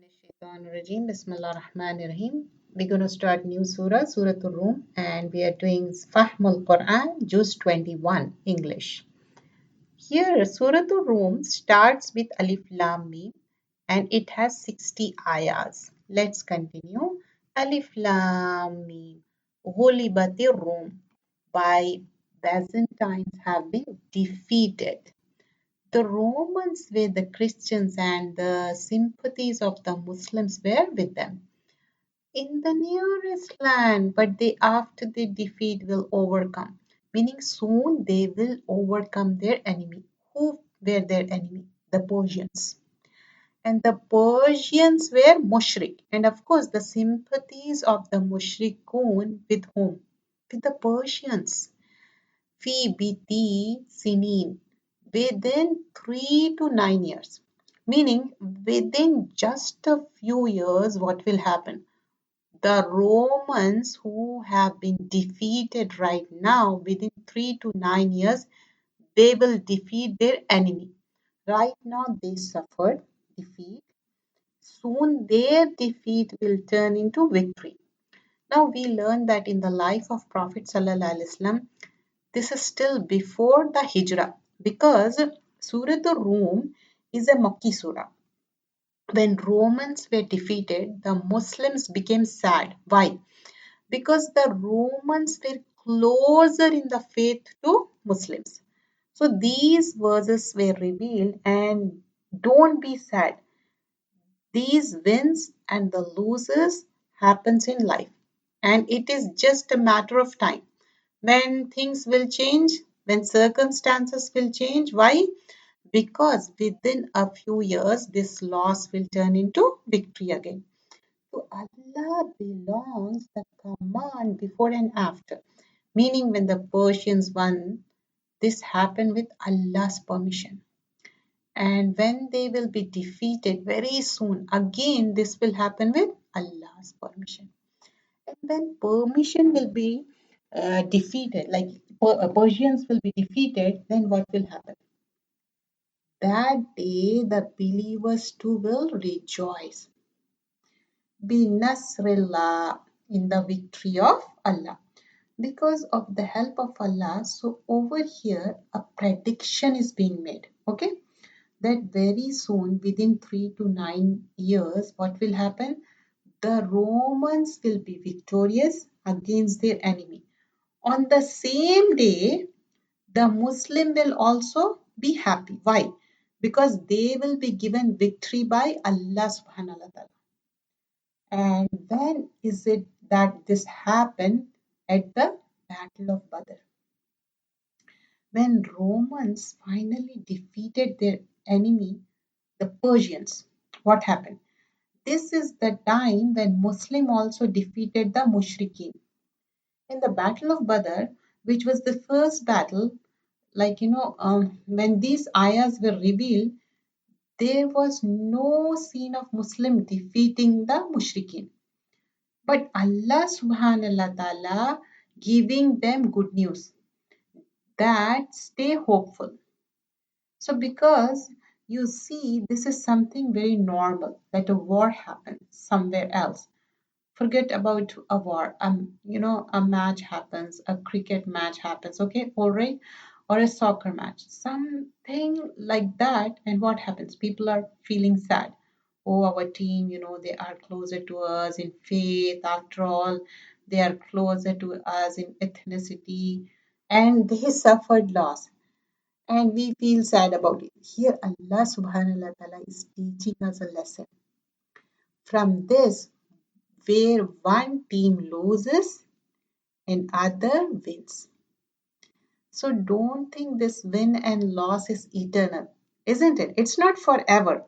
Minash-Shaytanir-Rajeem. Bismillah-Rahman-Rahim. We're going to start new surah, Surah Rumm, and we are doing FAHM al-Quran, Juz 21, English. Here, Surah Rumm starts with Alif Lam Mim, and it has 60 ayahs. Let's continue. Alif Lam Mim. Ghulibatir Rum. By Byzantines have been defeated. The Romans were the Christians and the sympathies of the Muslims were with them. In the nearest land, but they after the defeat will overcome. Meaning soon they will overcome their enemy. Who were their enemy? The Persians. And the Persians were mushrik. And of course the sympathies of the mushrikun with whom? With the Persians. Fi biti sinin, within 3 to 9 years, meaning within just a few years what will happen, the Romans who have been defeated right now, within 3 to 9 years they will defeat their enemy. Right now they suffered defeat, soon their defeat will turn into victory. Now we learn that in the life of Prophet Sallallahu Alaihi Wasallam, this is still before the Hijrah, because Surah Rum is a Makki surah. When Romans were defeated, the Muslims became sad. Why? Because the Romans were closer in the faith to Muslims. So these verses were revealed, and don't be sad. These wins and the losses happens in life, and it is just a matter of time when things will change, when circumstances will change. Why? Because within a few years, this loss will turn into victory again. To Allah belongs the command before and after. Meaning, when the Persians won, this happened with Allah's permission. And when they will be defeated very soon, again, this will happen with Allah's permission. And when permission will be defeated, like Persians will be defeated, then what will happen? That day the believers too will rejoice. Bi Nasrillah, in the victory of Allah. Because of the help of Allah, so over here a prediction is being made. Okay? That very soon, within 3 to 9 years, what will happen? The Romans will be victorious against their enemy. On the same day, the Muslim will also be happy. Why? Because they will be given victory by Allah subhanahu wa ta'ala. And when is it that this happened? At the Battle of Badr. When Romans finally defeated their enemy, the Persians, what happened? This is the time when Muslim also defeated the Mushrikeen. In the Battle of Badr, which was the first battle, when these ayahs were revealed, there was no scene of Muslim defeating the Mushrikeen. But Allah subhanahu wa ta'ala giving them good news that stay hopeful. So because you see, this is something very normal that a war happens somewhere else. Forget about a war. A match happens, a cricket match happens, okay, all right, or a soccer match, something like that. And what happens? People are feeling sad. Oh, our team, they are closer to us in faith. After all, they are closer to us in ethnicity, and they suffered loss. And we feel sad about it. Here, Allah subhanahu wa ta'ala is teaching us a lesson. From this, where one team loses and other wins. So don't think this win and loss is eternal, isn't it? It's not forever.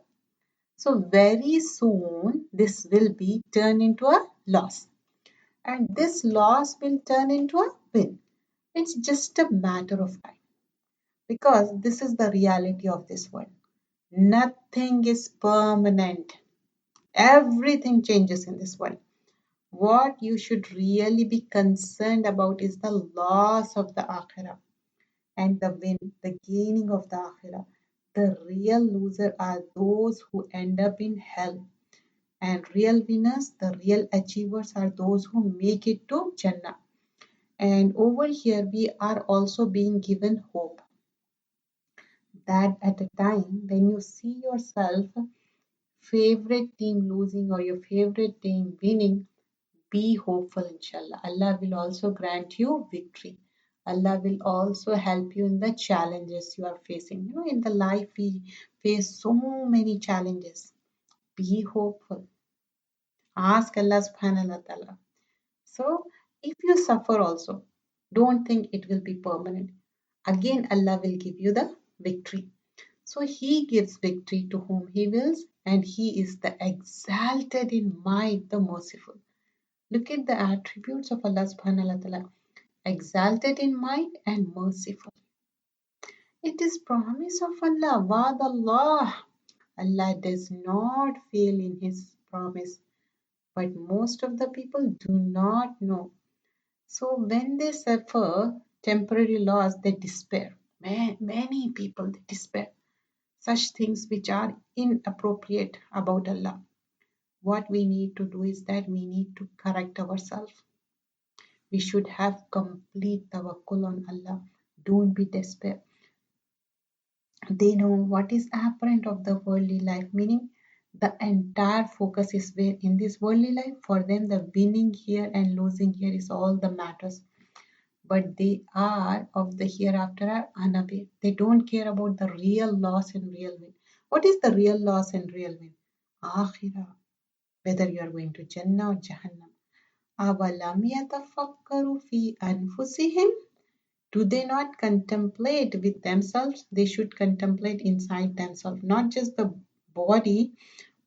So very soon this will be turned into a loss. And this loss will turn into a win. It's just a matter of time. Because this is the reality of this world. Nothing is permanent. Everything changes in this world. What you should really be concerned about is the loss of the akhirah and the win, the gaining of the akhirah. The real loser are those who end up in hell. And real winners, the real achievers are those who make it to Jannah. And over here, we are also being given hope that at a time when you see yourself favorite team losing or your favorite team winning, be hopeful, inshallah. Allah will also grant you victory. Allah will also help you in the challenges you are facing. You know, in the life we face so many challenges. Be hopeful. Ask Allah subhanahu wa ta'ala. So if you suffer also, don't think it will be permanent. Again, Allah will give you the victory. So he gives victory to whom he wills, and he is the exalted in might, the merciful. Look at the attributes of Allah subhanahu wa ta'ala. Exalted in might and merciful. It is promise of Allah. Wa'ad Allah. Allah does not fail in his promise. But most of the people do not know. So when they suffer temporary loss, they despair. Many people they despair. Such things which are inappropriate about Allah. What we need to do is that we need to correct ourselves. We should have complete tawakkul on Allah. Don't be despair. They know what is apparent of the worldly life, meaning the entire focus is where in this worldly life. For them, the winning here and losing here is all the matters. But they are of the hereafter are unaware. They don't care about the real loss and real win. What is the real loss and real win? Akhirah. Whether you are going to Jannah or Jahannam. أَوَلَمْ يَتَفَكَّرُوا فِي أَنفُسِهِمْ. Do they not contemplate with themselves? They should contemplate inside themselves, not just the body,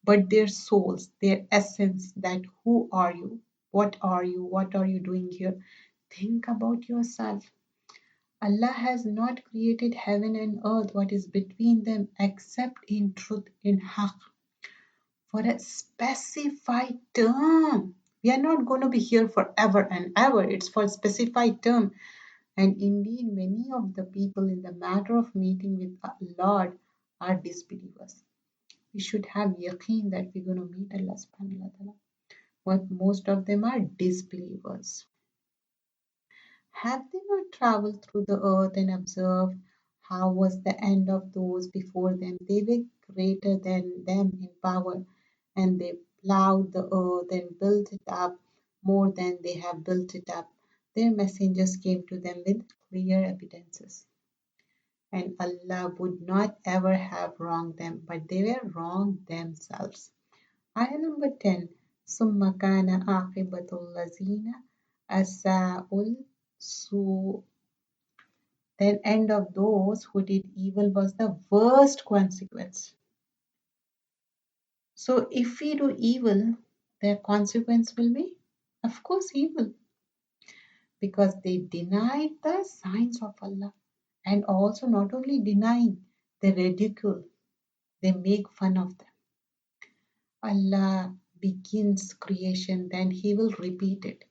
but their souls, their essence, that who are you? What are you? What are you doing here? Think about yourself. Allah has not created heaven and earth, what is between them, except in truth, in haqq, for a specified term. We are not going to be here forever and ever. It's for a specified term. And indeed, many of the people in the matter of meeting with Lord are disbelievers. We should have yaqeen that we're going to meet Allah subhanahu wa ta'ala. But most of them are disbelievers. Have they not traveled through the earth and observed how was the end of those before them? They were greater than them in power, and they plowed the earth and built it up more than they have built it up. Their messengers came to them with clear evidences. And Allah would not ever have wronged them, but they were wronged themselves. Ayah number 10. ثم كان عاقبة الذين أساءوا السوء. Then end of those who did evil was the worst consequence. So if we do evil, their consequence will be, of course, evil. Because they denied the signs of Allah. And also not only denying, they ridicule, they make fun of them. Allah begins creation, then He will repeat it.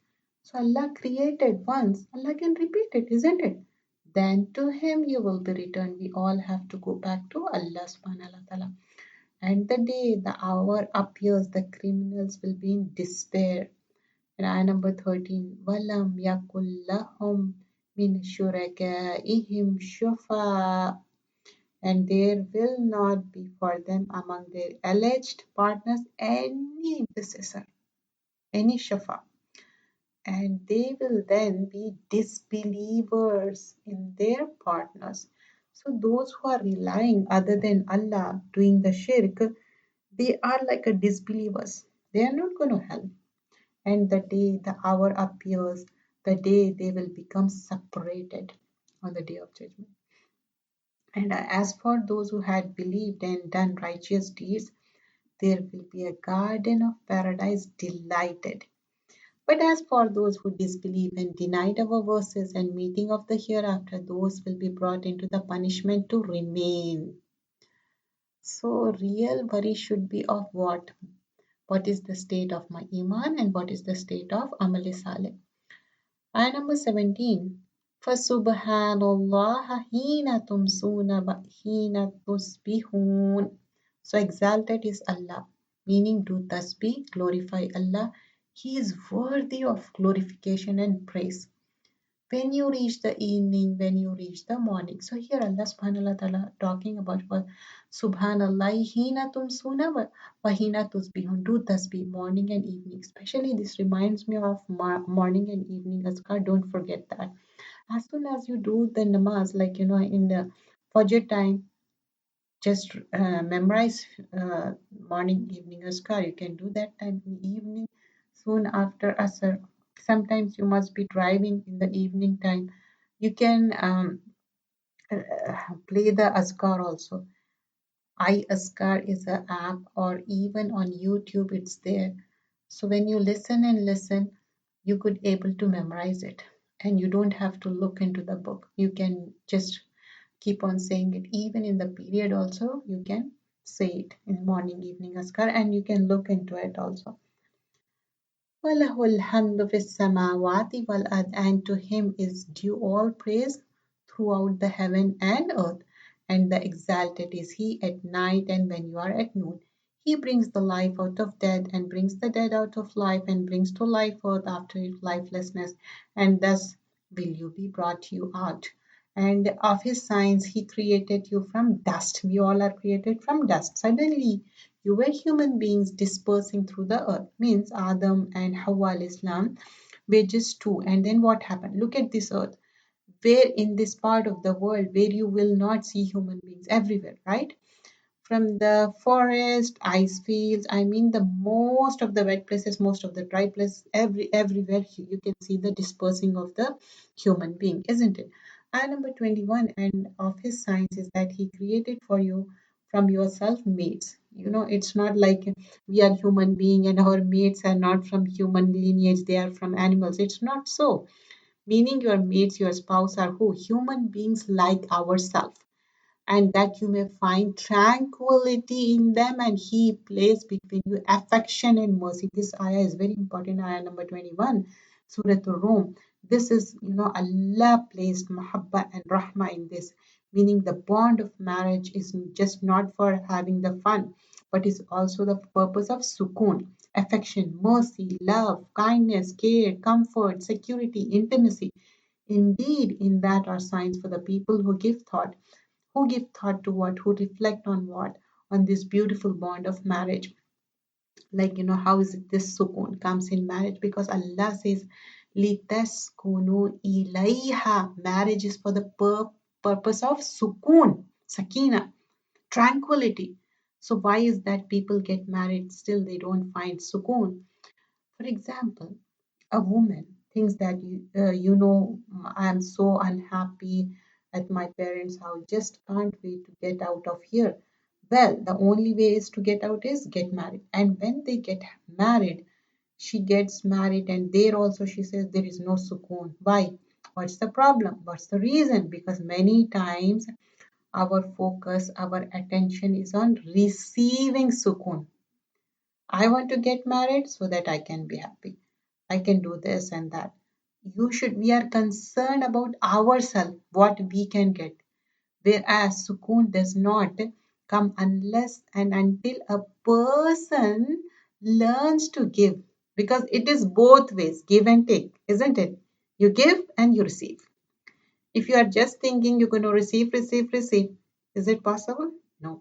So Allah created once, Allah can repeat it, isn't it? Then to Him you will be returned. We all have to go back to Allah subhanahu wa ta'ala. And the day, the hour appears, the criminals will be in despair. And ayah number 13, وَلَمْ يَكُلْ لَهُمْ مِنْ شُرَكَائِهِمْ شُفَعَاءُ. And there will not be for them among their alleged partners any intercessor, any shafa. And they will then be disbelievers in their partners. So those who are relying other than Allah, doing the shirk, they are like a disbelievers. They are not going to help. And the day, the hour appears, the day they will become separated on the day of judgment. And as for those who had believed and done righteous deeds, there will be a garden of paradise delighted. But as for those who disbelieve and denied our verses and meeting of the hereafter, those will be brought into the punishment to remain. So real worry should be of what? What is the state of my iman and what is the state of amal saleh? Ayah number 17. فَسُبْحَانَ اللَّهِ حِينَ تُمْسُونَ وَحِينَ تُصْبِحُونَ. So exalted is Allah meaning do tasbih, glorify Allah. He is worthy of glorification and praise. When you reach the evening, when you reach the morning. So here Allah subhanahu wa ta'ala talking about what Subhanallah hina tumsuna wa hina tusbihun. Do tasbih morning and evening. Especially this reminds me of morning and evening azkar. Don't forget that. As soon as you do the namaz, like in the Fajr time, just memorize morning, evening azkar. You can do that time in the evening, soon after Asr. Sometimes you must be driving in the evening time. You can play the azkar also. iAzkar is an app, or even on YouTube it's there. So when you listen and listen, you could able to memorize it, and you don't have to look into the book. You can just keep on saying it. Even in the period also, you can say it in morning, evening azkar, and you can look into it also. وَلَهُ الْحَمْدُ فِي السَّمَاوَاتِ وَالْأَرْضِ, and to him is due all praise throughout the heaven and earth. And the exalted is he at night and when you are at noon. He brings the life out of death and brings the dead out of life and brings to life earth after lifelessness. And thus will you be brought you out. And of his signs he created you from dust. We all are created from dust. Suddenly you were human beings dispersing through the earth. Means Adam and Hawa al-Islam were just two. And then what happened? Look at this earth. Where in this part of the world where you will not see human beings everywhere, right? From the forest, ice fields, I mean the most of the wet places, most of the dry places, everywhere you can see the dispersing of the human being, isn't it? And number 21, and of his signs is that he created for you from yourself mates. It's not like we are human being and our mates are not from human lineage, they are from animals. It's not so. Meaning your mates, your spouse are who? Human beings like ourselves, and that you may find tranquility in them, and he placed between you affection and mercy. This ayah is very important, ayah number 21, Surah Rum. This is, Allah placed mahabba and rahma in this, meaning the bond of marriage is just not for having the fun, but is also the purpose of sukoon, affection, mercy, love, kindness, care, comfort, security, intimacy. Indeed, in that are signs for the people who give thought to what, who reflect on what, on this beautiful bond of marriage. Like, how is it this sukoon comes in marriage? Because Allah says, لِتَسْكُنُوا إِلَيْهَا. Marriage is for the purpose of sukoon, sakina, tranquility. So why is that people get married, still they don't find sukoon? For example, a woman thinks that I'm so unhappy at my parents' house, just can't wait to get out of here. Well, the only way is to get out is get married. And when they get married, she gets married, and there also she says there is no sukoon. Why? What's the problem? What's the reason? Because many times our focus, our attention is on receiving sukoon. I want to get married so that I can be happy. I can do this and that. We are concerned about ourselves, what we can get. Whereas sukoon does not come unless and until a person learns to give. Because it is both ways, give and take, isn't it? You give and you receive. If you are just thinking you're going to receive, is it possible? No.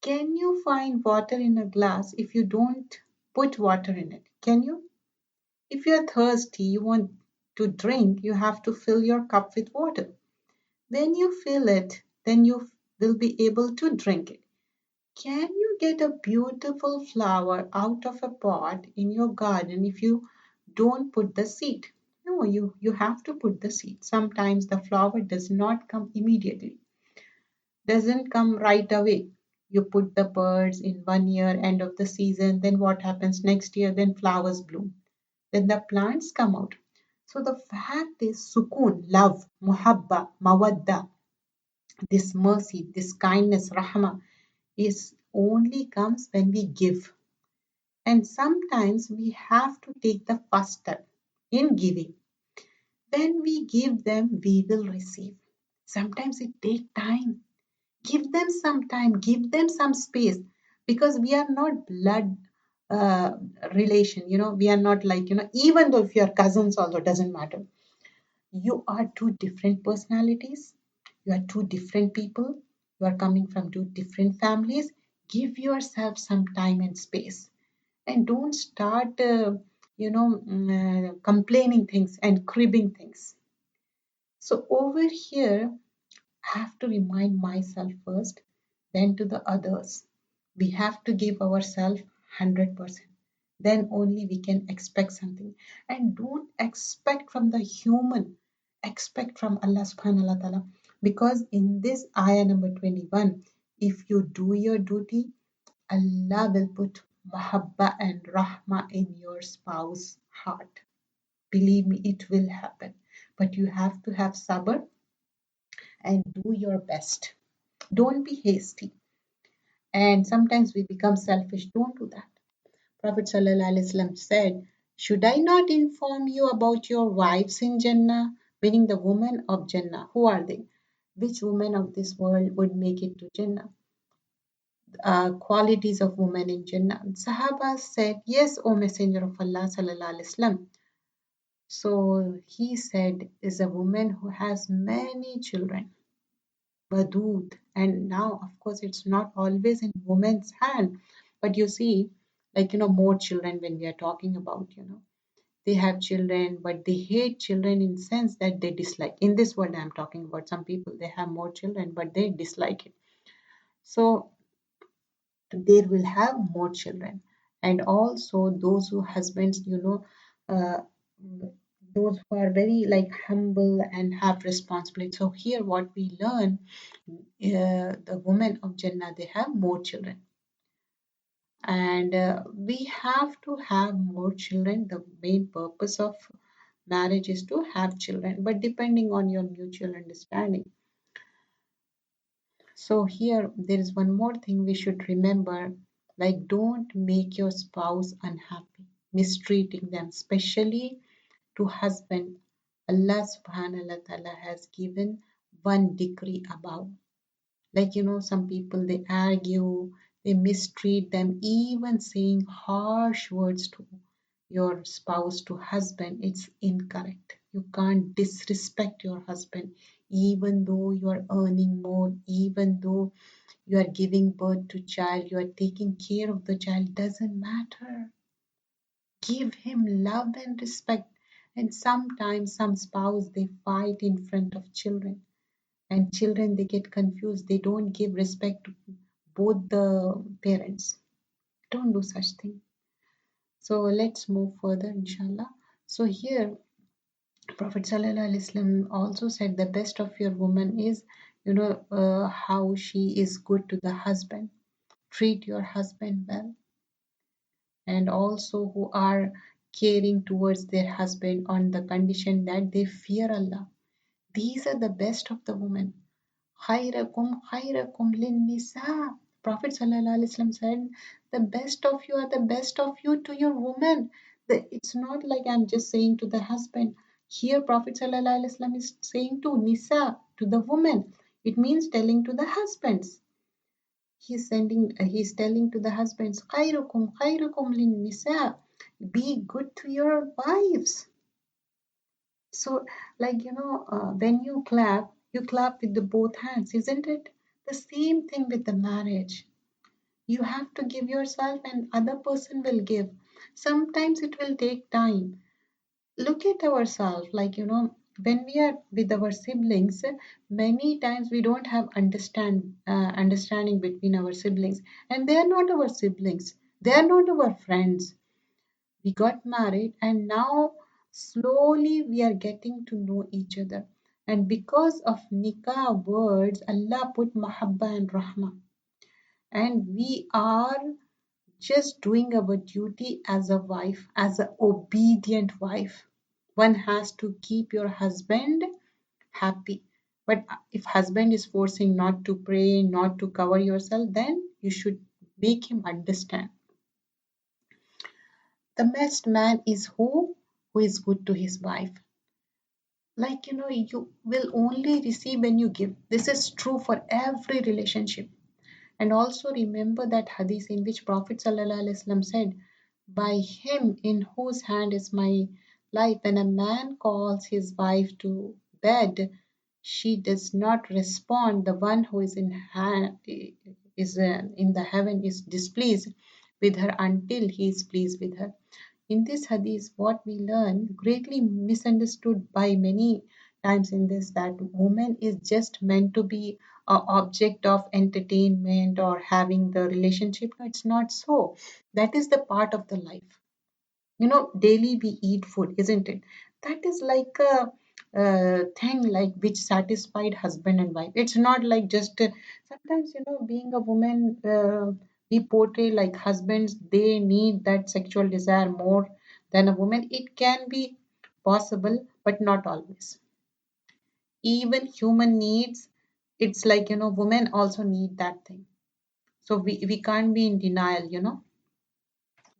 Can you find water in a glass if you don't put water in it? Can you? If you're thirsty, you want to drink, you have to fill your cup with water. When you fill it, then you will be able to drink it. Can you get a beautiful flower out of a pot in your garden if you don't put the seed? No, you have to put the seed. Sometimes the flower does not come immediately, doesn't come right away. You put the birds in 1 year, end of the season, then what happens next year? Then flowers bloom, then the plants come out. So the fact is, sukoon, love, muhabba, mawadda, this mercy, this kindness, rahma, is only comes when we give. And sometimes we have to take the first step in giving. When we give them, we will receive. Sometimes it takes time. Give them some time, give them some space. because we are not blood uh, relation, we are not like, even though if you are cousins also doesn't matter. You are two different personalities, you are two different people, you are coming from two different families. Give yourself some time and space, and don't start complaining things and cribbing things. So over here, I have to remind myself first, then to the others. We have to give ourselves 100%. Then only we can expect something. And don't expect from the human, expect from Allah subhanahu wa ta'ala. Because in this ayah number 21, if you do your duty, Allah will put mahabba and rahma in your spouse's heart. Believe me, it will happen. But you have to have sabr and do your best. Don't be hasty. And sometimes we become selfish. Don't do that. Prophet ﷺ said, should I not inform you about your wives in Jannah? Meaning the women of Jannah. Who are they? Which women of this world would make it to Jannah? Qualities of women in Jannah. Sahaba said, yes, O Messenger of Allah ﷺ. So he said, is a woman who has many children. Wadud. And now, of course, it's not always in woman's hand, but you see, like, more children when we are talking about, they have children, but they hate children in sense that they dislike. In this world, I'm talking about some people, they have more children, but they dislike it. So they will have more children. And also those who husbands, uh, those who are very like humble and have responsibility. So here what we learn, the women of Jannah, they have more children. And we have to have more children. The main purpose of marriage is to have children, but depending on your mutual understanding. So here there is one more thing we should remember, like don't make your spouse unhappy, mistreating them, especially to husband. Allah subhanahu wa ta'ala has given one decree above. Like, some people, they argue, they mistreat them, even saying harsh words to your spouse, to husband. It's incorrect. You can't disrespect your husband, even though you are earning more, even though you are giving birth to child, you are taking care of the child, doesn't matter. Give him love and respect. And sometimes some spouse, they fight in front of children, and children, they get confused, they don't give respect to both the parents. Don't do such thing. So let's move further, inshallah. So here Prophet sallallahu alaihi wasallam also said the best of your woman is, how she is good to the husband. Treat your husband well. And also who are caring towards their husband on the condition that they fear Allah. These are the best of the women. Khayrakum khayrakum linnisa. Prophet sallallahu alaihi wasallam said, the best of you are the best of you to your woman. It's not like I'm just saying to the husband. Here Prophet sallallahu alaihi wasallam is saying to nisa, to the woman. It means telling to the husbands. He's telling to the husbands, khayrukum khayrukum linnisa. Be good to your wives. So, like, when you clap with the both hands, isn't it? The same thing with the marriage. You have to give yourself, and other person will give. Sometimes it will take time. Look at ourselves, like, when we are with our siblings, many times we don't have understanding between our siblings, and they are not our siblings. They are not our friends. We got married, and now slowly we are getting to know each other. And because of nikah words, Allah put mahabba and rahma. And we are just doing our duty as a wife, as an obedient wife. One has to keep your husband happy. But if husband is forcing not to pray, not to cover yourself, then you should make him understand. The best man is who is good to his wife. Like, you will only receive when you give. This is true for every relationship. And also remember that hadith in which Prophet ﷺ said, by him in whose hand is my life, when a man calls his wife to bed, she does not respond. The one who is in the heaven is displeased with her until he is pleased with her. In this hadith, what we learn, greatly misunderstood by many times in this, that woman is just meant to be an object of entertainment or having the relationship. No, it's not so. That is the part of the life. Daily we eat food, isn't it? That is like a thing like which satified husband and wife. It's not like just sometimes, being a woman, we portray like husbands, they need that sexual desire more than a woman. It can be possible, but not always. Even human needs, it's like, women also need that thing. So we can't be in denial.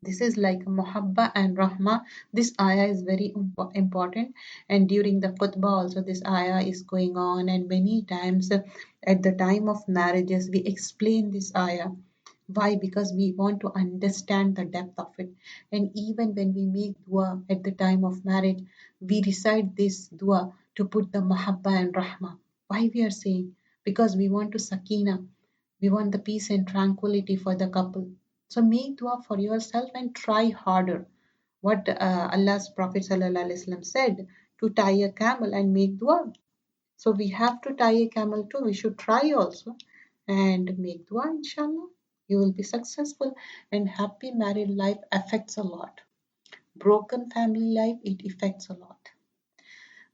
This is like muhabba and rahma. This ayah is very important, and during the khutbah also this ayah is going on, and many times at the time of marriages we explain this ayah. Why? Because we want to understand the depth of it. And even when we make dua at the time of marriage, we recite this dua to put the muhabba and rahma. Why we are saying? Because we want to sakina, we want the peace and tranquility for the couple. So make dua for yourself and try harder. What Allah's Prophet ﷺ said, to tie a camel and make dua. So we have to tie a camel too. We should try also and make dua, inshallah. You will be successful, and happy married life affects a lot. Broken family life, it affects a lot.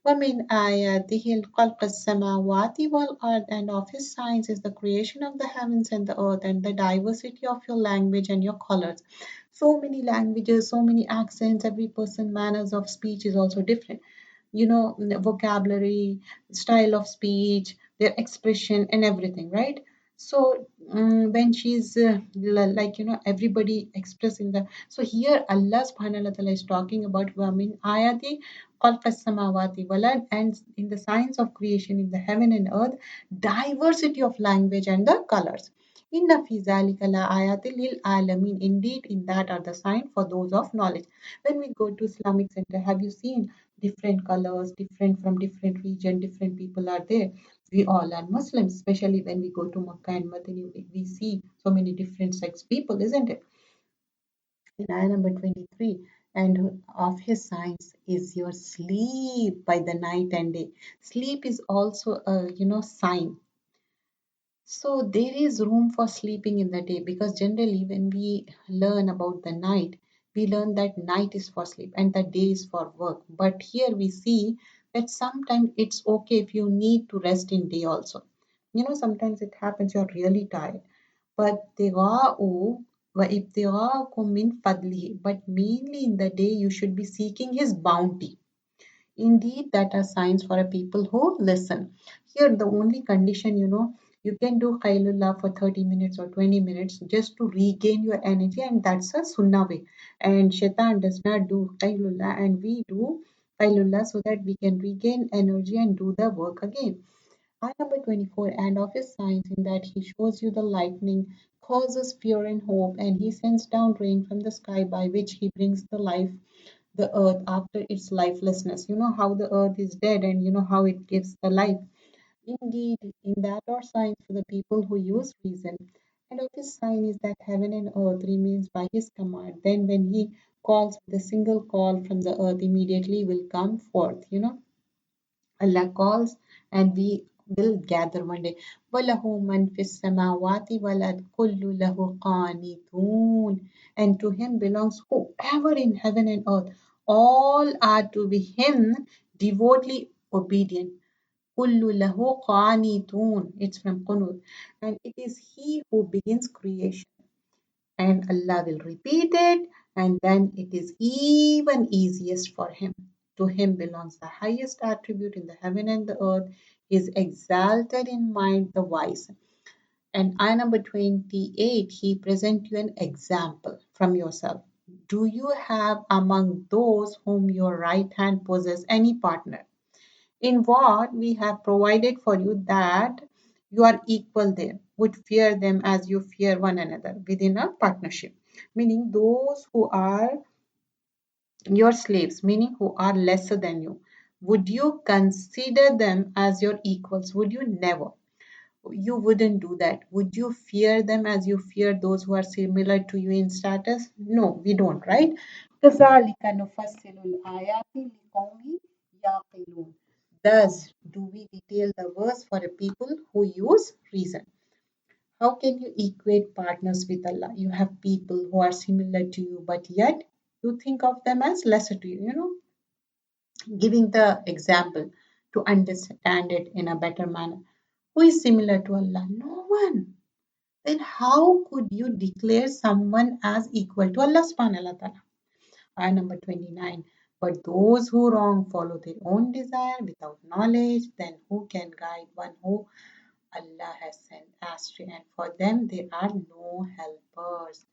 وَمِنْ آيَاتِهِ خَلْقُ السَّمَاوَاتِ وَالْأَرْضِ, and of his signs is the creation of the heavens and the earth, and the diversity of your language and your colors. So many languages, so many accents, every person manners of speech is also different. Vocabulary, style of speech, their expression and everything, right? So when she's like, everybody expressing the, so here Allah subhanahu wa ta'ala is talking about wamin ayati khalqas samawati wal, and in the science of creation in the heaven and earth, diversity of language and the colors. Inna fi zalika la ayatin lil alamin. Indeed, in that are the sign for those of knowledge. When we go to Islamic Center, have you seen different colors, different from different region, different people are there. We all are Muslims, especially when we go to Makkah and Medina, we see so many different sex people, isn't it? In ayah number 23, and of his signs is your sleep by the night and day. Sleep is also a sign. So there is room for sleeping in the day, because generally when we learn about the night, we learn that night is for sleep and the day is for work. But here we see that sometimes it's okay if you need to rest in day also. Sometimes it happens you're really tired. But but mainly in the day you should be seeking his bounty. Indeed, that are signs for a people who listen. Here, the only condition, you can do Qailullah for 30 minutes or 20 minutes just to regain your energy, and that's a sunnah way. And Shaitan does not do Qailullah, and we do Qailullah so that we can regain energy and do the work again. Ayah number 24, and of his signs in that he shows you the lightning, causes fear and hope, and he sends down rain from the sky by which he brings the earth after its lifelessness. You know how the earth is dead, and you know how it gives the life. Indeed, in that are signs for the people who use reason. And of his sign is that heaven and earth remains by his command. Then when he calls with a single call from the earth, immediately will come forth. Allah calls and we will gather one day. وَلَهُ مَنْ فِي السَّمَاوَاتِ وَالْأَرْضِ كُلُّ لَهُ قَانِتُونَ. And to him belongs whoever in heaven and earth. All are to be him devotedly obedient. كُلُّ لَهُ قَانِتُونَ. It's from Qunut. And it is he who begins creation, and Allah will repeat it, and then it is even easiest for him. To him belongs the highest attribute in the heaven and the earth. He is exalted in mind, the wise. And ayah number 28, he present you an example from yourself. Do you have among those whom your right hand possess any partner in what we have provided for you, that You are equal there, would fear them as you fear one another within a partnership. Meaning those who are your slaves, meaning who are lesser than you, would you consider them as your equals? Would you? Never. You wouldn't do that. Would you fear them as you fear those who are similar to you in status? No, we don't, right? كَذَلِكَ نُفَصِّلُ الْآيَاتِ لِقَوْمٍ يَعْقِلُونَ. Thus do we detail the verse for a people who use reason. How can you equate partners with Allah? You have people who are similar to you, but yet you think of them as lesser to you, giving the example to understand it in a better manner. Who is similar to Allah? No one. Then how could you declare someone as equal to Allah subhanahu wa ta'ala? Ayah number 29. But those who wrong follow their own desire without knowledge, then who can guide one who Allah has sent astray? And for them there are no helpers.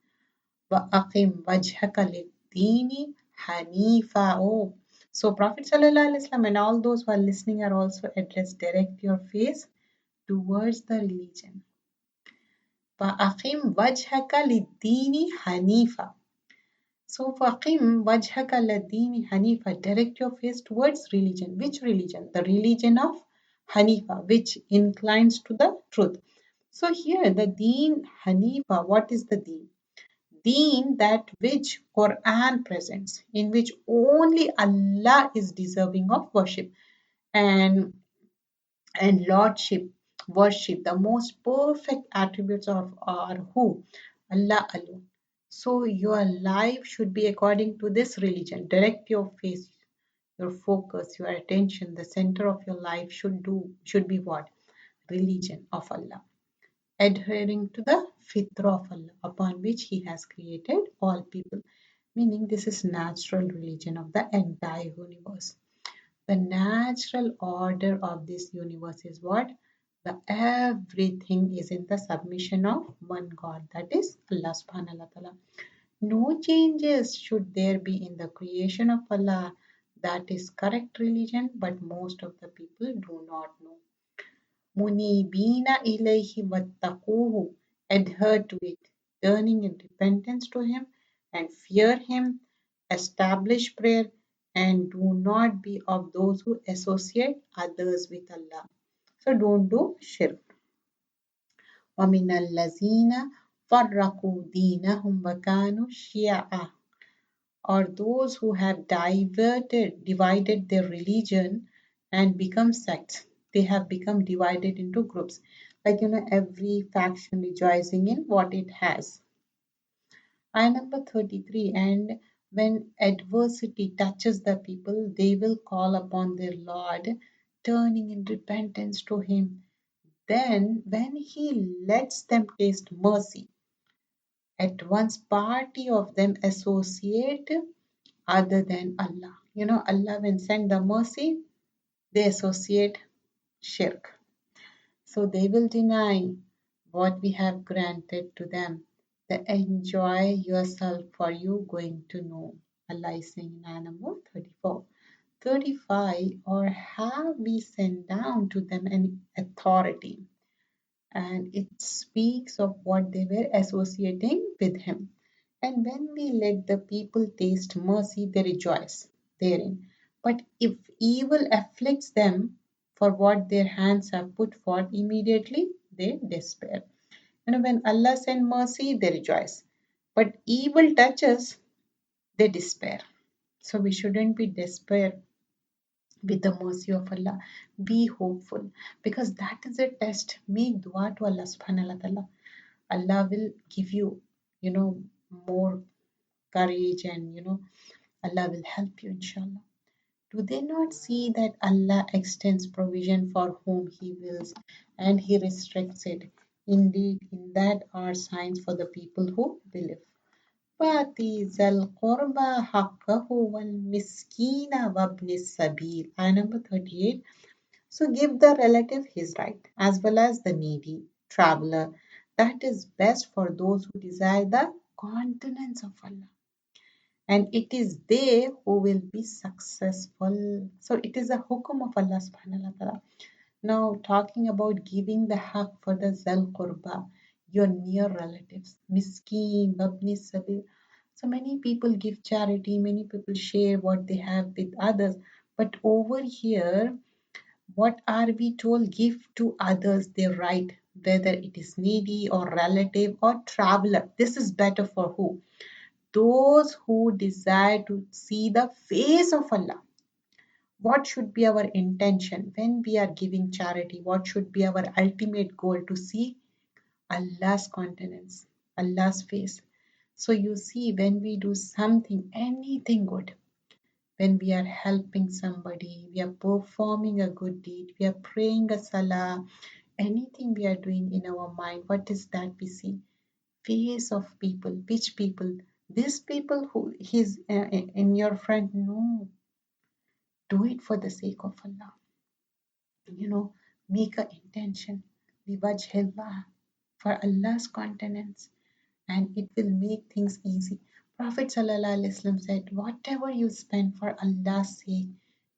وَأَقِمْ وَجْهَكَ لِلدِّينِ حَنِيفًا. Oh, so Prophet Sallallahu Alaihi Wasallam and all those who are listening are also addressed. Direct your face towards the religion. فَأَقِمْ وَجْهَكَ لِلدِّينِ حَنِيفًا. So فَأَقِمْ وَجْهَكَ لِلدِّينِ حَنِيفًا. Direct your face towards religion. Which religion? The religion of Hanifa, which inclines to the truth. So here the Deen Hanifa, what is the Deen? Deen that which Quran presents, in which only Allah is deserving of worship and lordship, worship. The most perfect attributes of are who? Allah alone. So your life should be according to this religion. Direct your face, your focus, your attention. The center of your life should be what? Religion of Allah, adhering to the fitrah of Allah upon which He has created all people. Meaning this is natural religion of the entire universe. The natural order of this universe is what? The everything is in the submission of one God, that is Allah subhanahu wa ta'ala. No changes should there be in the creation of Allah. That is correct religion, but most of the people do not know. Munibina ilayhi wattaquhu, adhere to it, turning in repentance to Him and fear Him, establish prayer, and do not be of those who associate others with Allah. So don't do shirk. وَمِنَ الَّذِينَ فَرَّقُوا دِينَهُمْ وَكَانُوا شِيَعًا. Or those who have divided their religion and become sects. They have become divided into groups. Like, every faction rejoicing in what it has. Ayah number 33. And when adversity touches the people, they will call upon their Lord, turning in repentance to Him. Then, when He lets them taste mercy, at once party of them associate other than Allah. Allah when send the mercy, they associate shirk. So they will deny what we have granted to them. They enjoy yourself for you going to know. Allah is saying in ayah number 34. 35. Or have we sent down to them an authority? And it speaks of what they were associating with Him. And when we let the people taste mercy, they rejoice therein. But if evil afflicts them for what their hands have put forth, immediately they despair. When Allah sends mercy, they rejoice. But evil touches, they despair. So we shouldn't be despair with the mercy of Allah. Be hopeful, because that is a test. Make dua to Allah subhanahu wa ta'ala. Allah will give you, more courage, and Allah will help you, inshallah. Do they not see that Allah extends provision for whom He wills and He restricts it? Indeed, in that are signs for the people who believe. فَآتِ ذَا الْقُرْبَى حَقَّهُ وَالْمِسْكِينَ وَابْنِ السَّبِيلِ. Ayah number 38. So give the relative his right, as well as the needy, traveler. That is best for those who desire the countenance of Allah. And it is they who will be successful. So it is a hukum of Allah subhanahu wa ta'ala. Now, talking about giving the haq for the zal qurba, your near relatives, miskin, babni sabil. So many people give charity, many people share what they have with others. But over here, what are we told? Give to others their right, whether it is needy or relative or traveler. This is better for who? Those who desire to see the face of Allah. What should be our intention when we are giving charity? What should be our ultimate goal? To see Allah's countenance, Allah's face. So you see, when we do something, anything good, when we are helping somebody, we are performing a good deed, we are praying a salah, anything we are doing in our mind, what is that we see? Face of people. Which people? These people who he's in your front. No, do it for the sake of Allah. Make a intention. Liwajhillah, for Allah's countenance, and it will make things easy. Prophet ﷺ said, whatever you spend for Allah's sake,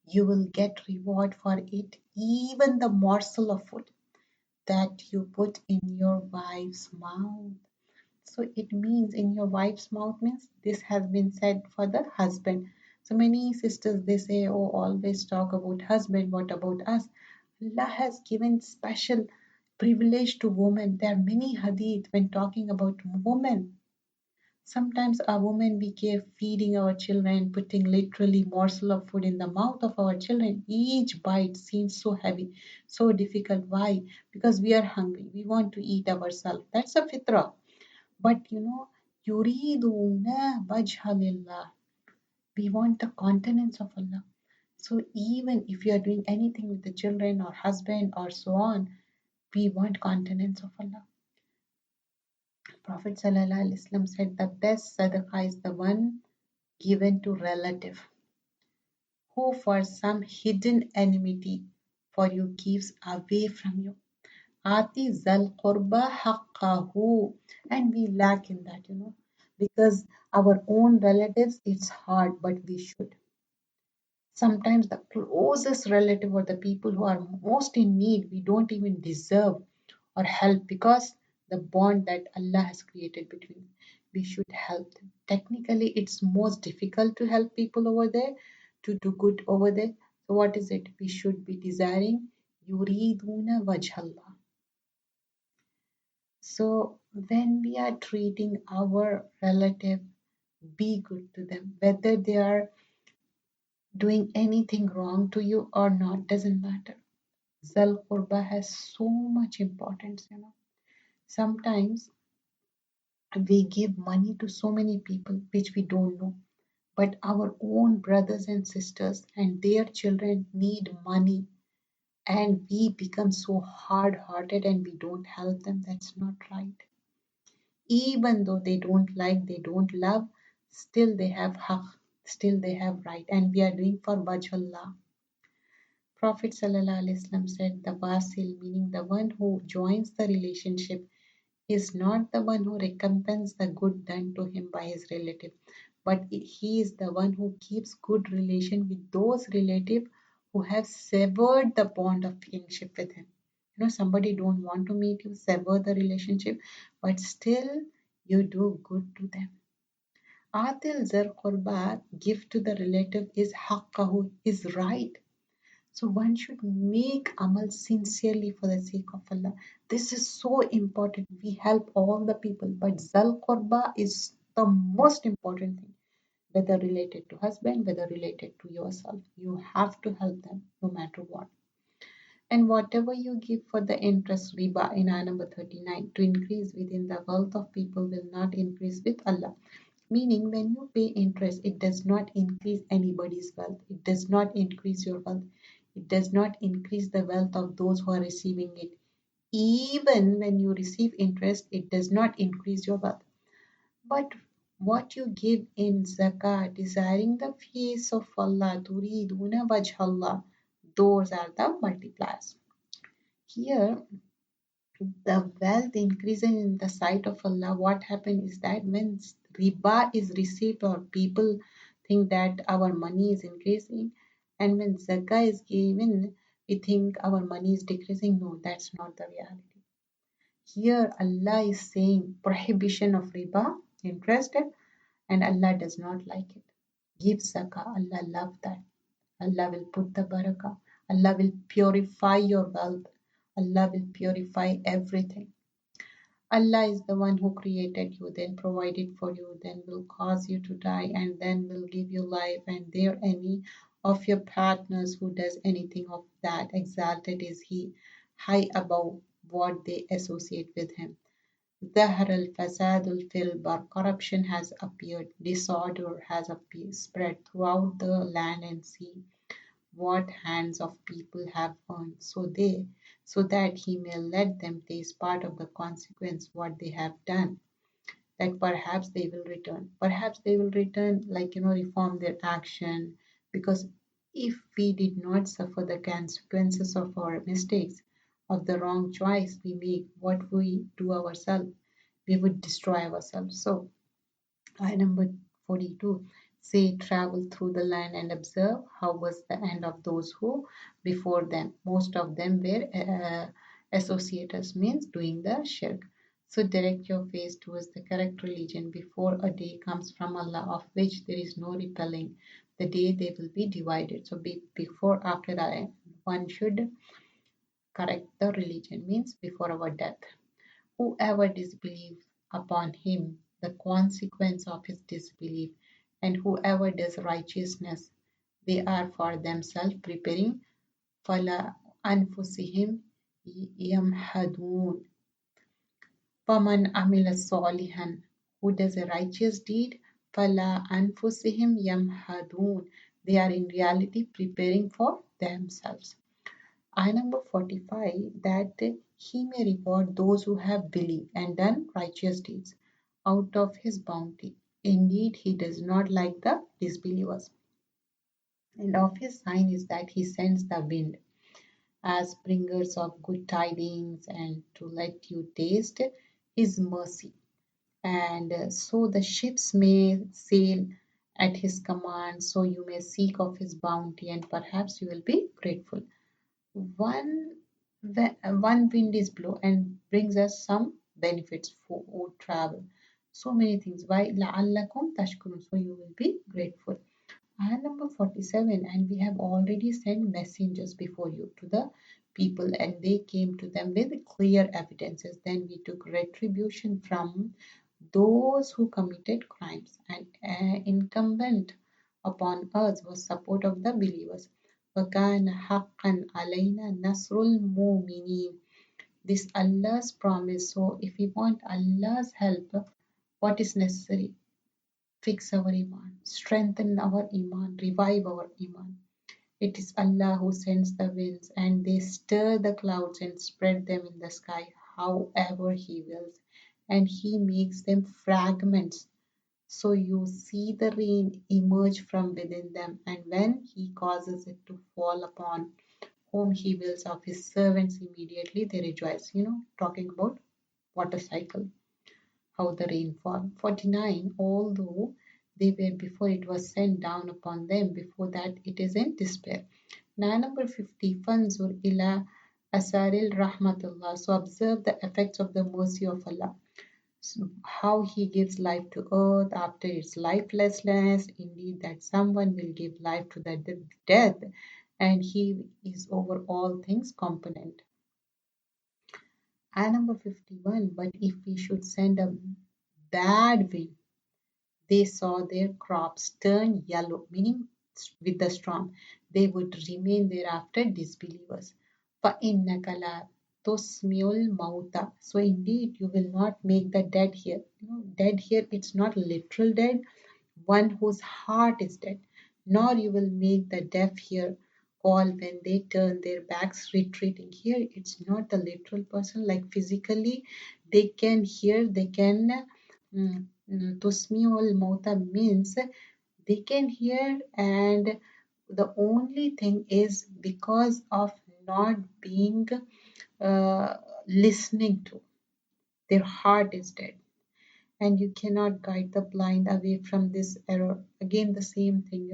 you will get reward for it, even the morsel of food that you put in your wife's mouth. So it means in your wife's mouth means this has been said for the husband. So many sisters they say, oh, always talk about husband, what about us? Allah has given special privilege to women. There are many hadith when talking about women. Sometimes a woman we care feeding our children, putting literally morsel of food in the mouth of our children. Each bite seems so heavy, so difficult. Why? Because we are hungry. We want to eat ourselves. That's a fitrah. But yuriduna wajha lillah. We want the countenance of Allah. So even if you are doing anything with the children or husband or so on, we want countenance of Allah. Prophet ﷺ said the best sadaqah is the one given to relative who for some hidden enmity for you gives away from you. Ati zal qurba haqqahu, and we lack in that, because our own relatives it's hard, but we should. Sometimes the closest relative or the people who are most in need, we don't even deserve or help because the bond that Allah has created between them. We should help them. Technically, it's most difficult to help people over there, to do good over there. So what is it? We should be desiring yuriduna wajhallah. So when we are treating our relative, be good to them, whether they are doing anything wrong to you or not, doesn't matter. Zal Qurba has so much importance. Sometimes we give money to so many people which we don't know, but our own brothers and sisters and their children need money, and we become so hard hearted and we don't help them. That's not right. Even though they don't like, they don't love, still they have haq, still they have right, and we are doing for Wajhallah. Prophet ﷺ said, the wasil, meaning the one who joins the relationship, is not the one who recompenses the good done to him by his relative, but he is the one who keeps good relation with those relatives who have severed the bond of kinship with him. Somebody don't want to meet you, sever the relationship, but still you do good to them. Atil zar qurba, give to the relative, is haqqahu, is right. So one should make amal sincerely for the sake of Allah. This is so important. We help all the people, but zal qurba is the most important thing. Whether related to husband, whether related to yourself, you have to help them no matter what. And whatever you give for the interest riba in ayah number 39 to increase within the wealth of people will not increase with Allah. Meaning when you pay interest, it does not increase anybody's wealth. It does not increase your wealth. It does not increase the wealth of those who are receiving it. Even when you receive interest, it does not increase your wealth. But what you give in zakah, desiring the face of Allah, turiduna wajhallah, those are the multipliers. Here, the wealth increasing in the sight of Allah, what happens is that when riba is received or people think that our money is increasing, and when zakah is given, We think our money is decreasing. No, that's not the reality. Here, Allah is saying prohibition of riba, interest, and Allah does not like it. Give zakah, Allah love that. Allah will put the barakah. Allah will purify your wealth. Allah will purify everything. Allah is the one who created you, then provided for you, then will cause you to die, and then will give you life. And there any of your partners who does anything of that, exalted is he, high above what they associate with him. ظهر الفساد في البر, corruption has appeared, disorder has appeared, spread throughout the land and sea. What hands of people have earned, so that he may let them taste part of the consequence what they have done, that perhaps they will return. Perhaps they will return, like reform their action, because if we did not suffer the consequences of our mistakes, of the wrong choice we make, what we do ourselves, we would destroy ourselves. So I number 42 say travel through the land and observe how was the end of those who before them. Most of them were associators, means doing the shirk. So direct your face towards the correct religion before a day comes from Allah of which there is no repelling. The day they will be divided. So before after that one should correct the religion, means before our death. Whoever disbelieves upon him, the consequence of his disbelief, and whoever does righteousness, they are for themselves preparing. فَلَا أَنفُسِهِمْ يَمْهَدُونَ وَمَنْ عَمِلَ صَالِحًا, who does a righteous deed, فَلَا أَنفُسِهِمْ يَمْهَدُونَ, they are in reality preparing for themselves. I number 45 that he may reward those who have believed and done righteous deeds out of his bounty. Indeed, he does not like the disbelievers. And of his sign is that he sends the wind as bringers of good tidings and to let you taste his mercy. And so the ships may sail at his command, so you may seek of his bounty, and perhaps you will be grateful. One one wind is blow and brings us some benefits for travel. So many things. Why لَعَلَّكُمْ تَشْكُرُونَ, so you will be grateful. And number 47, and we have already sent messengers before you to the people, and they came to them with clear evidences. Then we took retribution from those who committed crimes, and incumbent upon us was support of the believers. وَكَانَ حَقًّا عَلَيْنَا نَصْرُ الْمُؤْمِنِينَ. This Allah's promise. So if we want Allah's help, what is necessary? Fix our iman, strengthen our iman, revive our iman. It is Allah who sends the winds, and they stir the clouds and spread them in the sky however He wills, and He makes them fragments. So you see the rain emerge from within them, and when He causes it to fall upon whom He wills of His servants, immediately they rejoice. Talking about water cycle, how the rain fall. 49, although they were before it was sent down upon them, before that it is in despair. Now number 50, Fanzur ila asaril rahmatullah. So observe the effects of the mercy of Allah. So how He gives life to earth after its lifelessness. Indeed, that someone will give life to the death, and He is over all things competent. And number 51, but if we should send a bad wind, they saw their crops turn yellow, meaning with the storm, they would remain thereafter disbelievers. فَإِنَّكَ لَا تُسْمِعُ الْمَوْتَى. So indeed, you will not make the dead here. Dead here, it's not literal dead, one whose heart is dead, nor you will make the deaf hear call when they turn their backs retreating. Here, it's not the literal person, like physically, they can hear, they can. Tusmiul Mauta means they can hear, and the only thing is because of not being uh, listening to, their heart is dead, and you cannot guide the blind away from this error. Again, the same thing,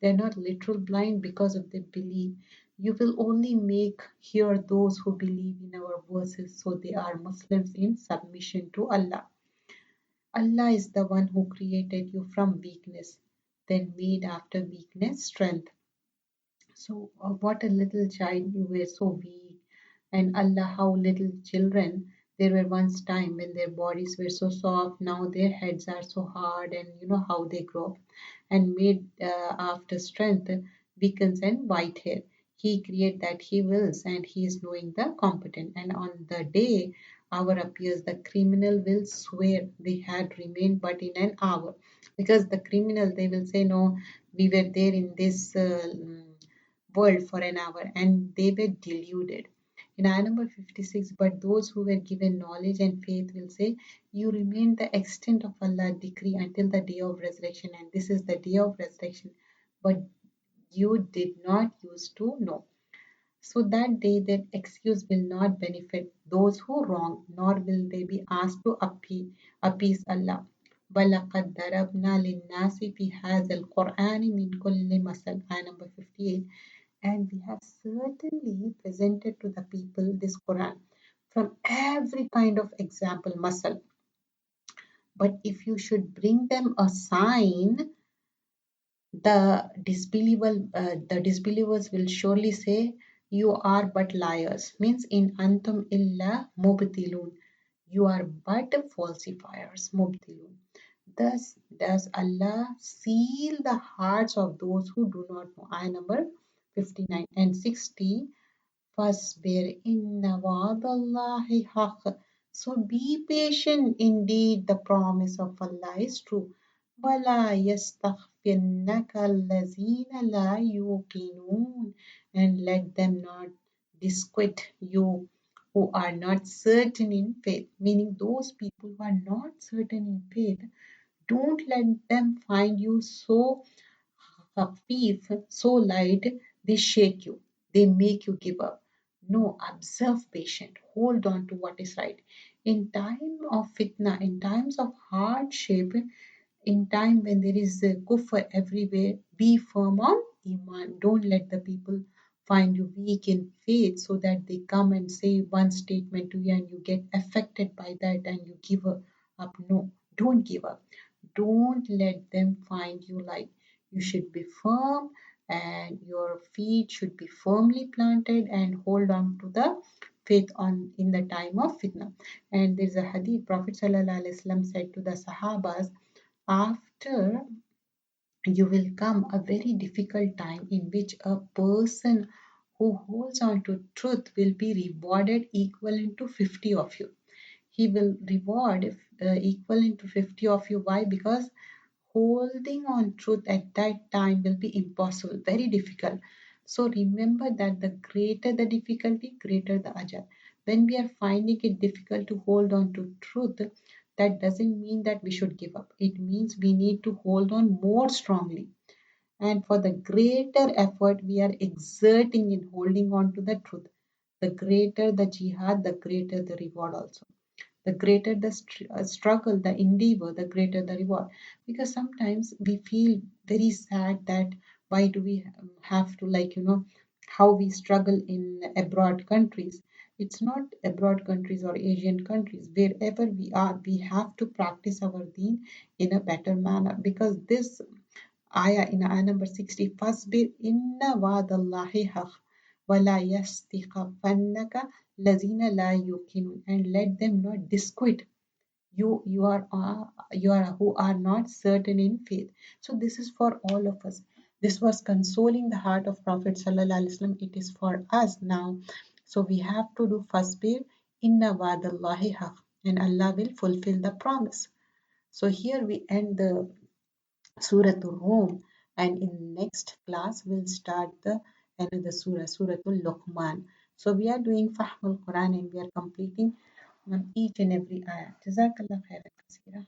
they're not literal blind because of their belief. You will only make here those who believe in our verses, so they are Muslims in submission to Allah. Allah is the one who created you from weakness, then made after weakness strength. So, what a little child, you were so weak. And Allah, how little children. There were once time when their bodies were so soft, now their heads are so hard, and you know how they grow up. And made after strength, weakens and white hair. He create that he wills, and he is knowing the competent. And on the day hour appears, the criminal will swear they had remained but in an hour. Because the criminal, they will say, no, we were there in this world for an hour, and they were deluded. In ayah number 56, but those who were given knowledge and faith will say, you remain the extent of Allah's decree until the day of resurrection, and this is the day of resurrection, but you did not used to know. So that day that excuse will not benefit those who wrong, nor will they be asked to appease Allah. وَلَقَدْ ضَرَبْنَا لِلنَّاسِ فِي هَذَا الْقُرْآنِ مِنْ كُلِّ مَثَلٍ. Ayah number 58. And we have certainly presented to the people this Quran from every kind of example, masal. But if you should bring them a sign, the disbelievers will surely say, you are but liars. Means in antum illa mubtilun. You are but falsifiers, mubtilun. Thus does Allah seal the hearts of those who do not know. Ayah number 59 and 60. Fasbir inna wa'dallahi haqq. So be patient. Indeed, the promise of Allah is true. وَلَا يَسْتَخْفِنَّكَ الَّذِينَ لَا يُوقِنُونَ. And let them not disquit you who are not certain in faith. Meaning those people who are not certain in faith, don't let them find you so Hafif, so light, they shake you, they make you give up. No, observe patient, hold on to what is right. In time of fitna, in times of hardship, in time when there is a kufr everywhere, be firm on iman. Don't let the people find you weak in faith so that they come and say one statement to you and you get affected by that and you give up. No, don't give up. Don't let them find you like you should be firm and your feet should be firmly planted and hold on to the faith on in the time of fitna. And there's a hadith Prophet ﷺ said to the Sahabas, after you will come a very difficult time in which a person who holds on to truth will be rewarded equivalent to 50 of you. He will reward equivalent to 50 of you. Why? Because holding on truth at that time will be impossible, very difficult. So remember that the greater the difficulty, greater the ajr. When we are finding it difficult to hold on to truth, that doesn't mean that we should give up. It means we need to hold on more strongly. And for the greater effort we are exerting in holding on to the truth, the greater the jihad, the greater the reward also. The greater the struggle, the endeavor, the greater the reward. Because sometimes we feel very sad that why do we have to, like, how we struggle in abroad countries. It's not abroad countries or Asian countries. Wherever we are, we have to practice our deen in a better manner. Because this ayah in ayah number 60, Fasbir inna wa'dallahi haq wala yastikhafannaka lazina la yuqinun, and let them not disquit you are who are not certain in faith. So this is for all of us. This was consoling the heart of Prophet sallallahu alaihi wasallam. It is for us now. So we have to do fasbir inna wa'dallahi haq, and Allah will fulfill the promise. So here we end the Surah Rum, and in next class we'll start the another surah, Surah Luqman. So we are doing Fahm al Quran and we are completing each and every ayah. Jazakallah khairan kasira.